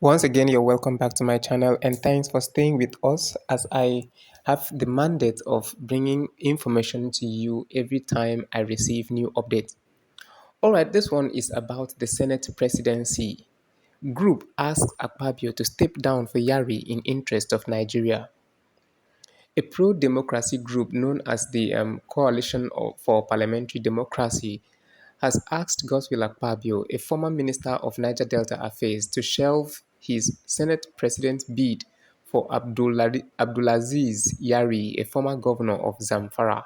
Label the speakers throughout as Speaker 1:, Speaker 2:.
Speaker 1: Once again, you're welcome back to my channel and thanks for staying with us as I have the mandate of bringing information to you every time I receive new updates. Alright, this one is about the Senate presidency. Group asks Akpabio to step down for Yari in interest of Nigeria. A pro-democracy group known as the for Parliamentary Democracy has asked Godswill Akpabio, a former Minister of Niger Delta Affairs, to shelve his Senate President bid for Abdulaziz Yari, a former governor of Zamfara.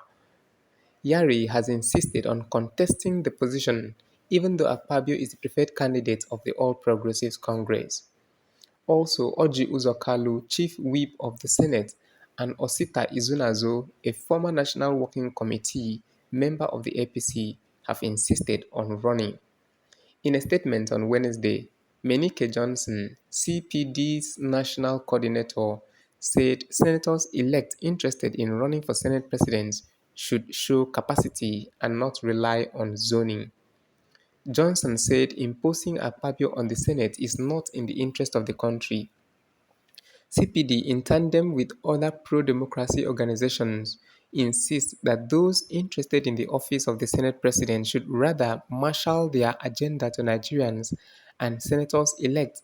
Speaker 1: Yari has insisted on contesting the position even though Akpabio is the preferred candidate of the All Progressives Congress. Also, Orji Uzor Kalu, Chief Whip of the Senate, and Osita Izunazo, a former National Working Committee member of the APC, have insisted on running. In a statement on Wednesday, Menike Johnson, CPD's national coordinator, said senators-elect interested in running for Senate president should show capacity and not rely on zoning. Johnson said imposing Akpabio on the Senate is not in the interest of the country. CPD, in tandem with other pro-democracy organizations, insists that those interested in the office of the Senate President should rather marshal their agenda to Nigerians and senators-elect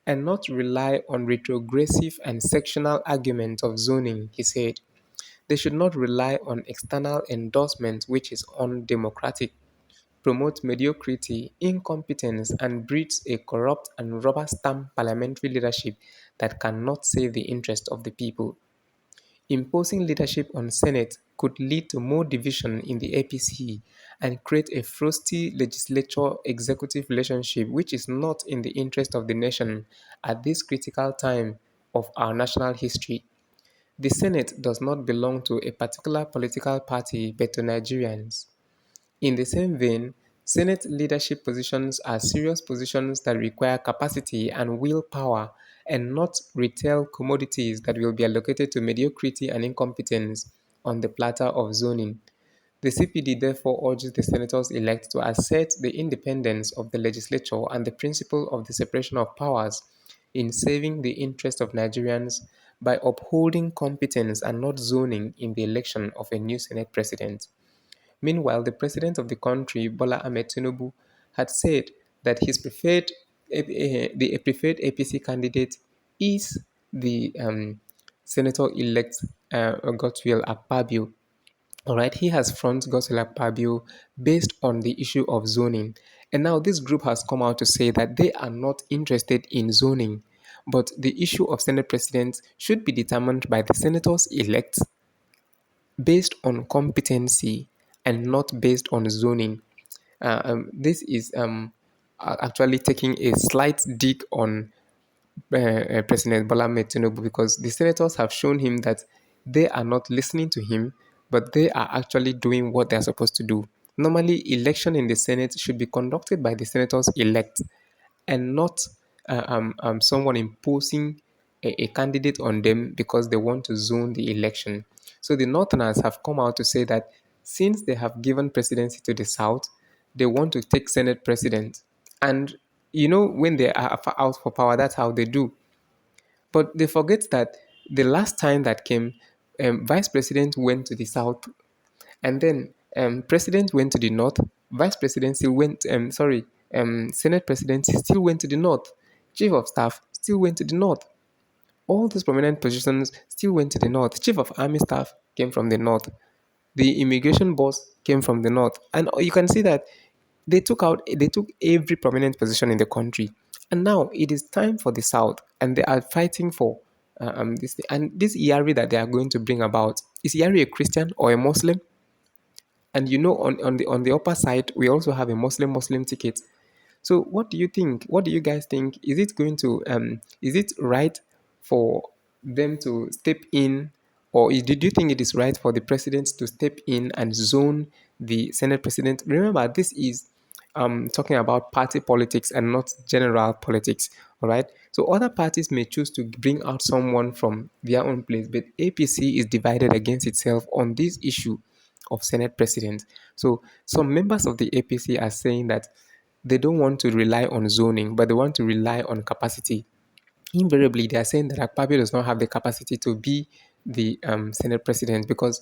Speaker 1: and not rely on retrogressive and sectional arguments of zoning, he said. They should not rely on external endorsement, which is undemocratic, promotes mediocrity, incompetence, and breeds a corrupt and rubber-stamp parliamentary leadership that cannot save the interest of the people. Imposing leadership on Senate could lead to more division in the APC and create a frosty legislature-executive relationship which is not in the interest of the nation at this critical time of our national history. The Senate does not belong to a particular political party but to Nigerians. In the same vein, Senate leadership positions are serious positions that require capacity and willpower and not retail commodities that will be allocated to mediocrity and incompetence on the platter of zoning. The CPD therefore urges the senators-elect to assert the independence of the legislature and the principle of the separation of powers in saving the interest of Nigerians by upholding competence and not zoning in the election of a new Senate president. Meanwhile, the president of the country, Bola Ahmed Tinubu, had said that the preferred APC candidate is the senator-elect Godswill Akpabio. All right, he has front Godswill Akpabio based on the issue of zoning. And now this group has come out to say that they are not interested in zoning, but the issue of Senate president should be determined by the senators-elect based on competency and not based on zoning. This is actually taking a slight dig on President Bola Ahmed Tinubu because the senators have shown him that they are not listening to him, but they are actually doing what they are supposed to do. Normally, election in the Senate should be conducted by the senators elect and not someone imposing a candidate on them because they want to zone the election. So the Northerners have come out to say that since they have given presidency to the South, they want to take Senate president. And when they are out for power, that's how they do. But they forget that the last time that came, vice president went to the South, and then president went to the north, vice president still went, senate president still went to the north, chief of staff still went to the north. All these prominent positions still went to the north. Chief of army staff came from the north. The immigration boss came from the north. And you can see that they took every prominent position in the country. And now it is time for the south, and they are fighting for this. And this Yari that they are going to bring about, is Yari a Christian or a Muslim? And on the upper side, we also have a Muslim ticket. So what do you think? What do you guys think? Is it right for them to step in, or did you think it is right for the president to step in and zone the Senate president? Remember, this is talking about party politics and not general politics. All right. So other parties may choose to bring out someone from their own place, but APC is divided against itself on this issue of Senate president. So some members of the APC are saying that they don't want to rely on zoning, but they want to rely on capacity. invariably they are saying that Akpabio does not have the capacity to be the Senate president because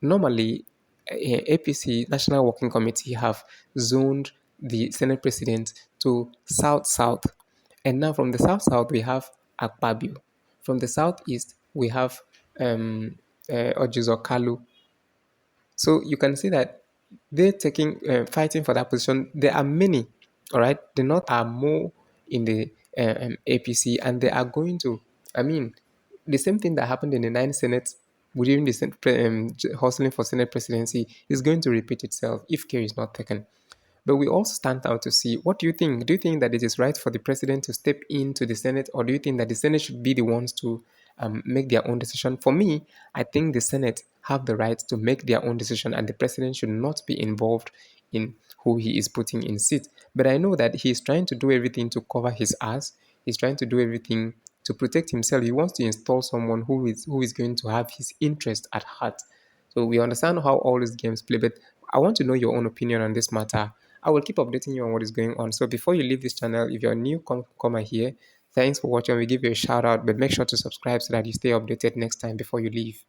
Speaker 1: normally APC National Working Committee have zoned the Senate president to South South, and now from the South South we have Akpabio. From the Southeast we have um, Ojizo Kalu. So you can see that they're fighting for that position. There are many, all right. The North are more in the APC, and they are going to. I mean, the same thing that happened in the ninth Senate within the hustling for Senate presidency is going to repeat itself if care is not taken. But we also stand out to see, what do you think? Do you think that it is right for the president to step into the Senate, or do you think that the Senate should be the ones to make their own decision? For me, I think the Senate have the right to make their own decision, and the president should not be involved in who he is putting in seat. But I know that he is trying to do everything to cover his ass. He's trying to do everything to protect himself. He wants to install someone who is going to have his interest at heart. So we understand how all these games play, but I want to know your own opinion on this matter. I will keep updating you on what is going on. So before you leave this channel, if you're a new comer here, thanks for watching. We give you a shout out, but make sure to subscribe so that you stay updated next time before you leave.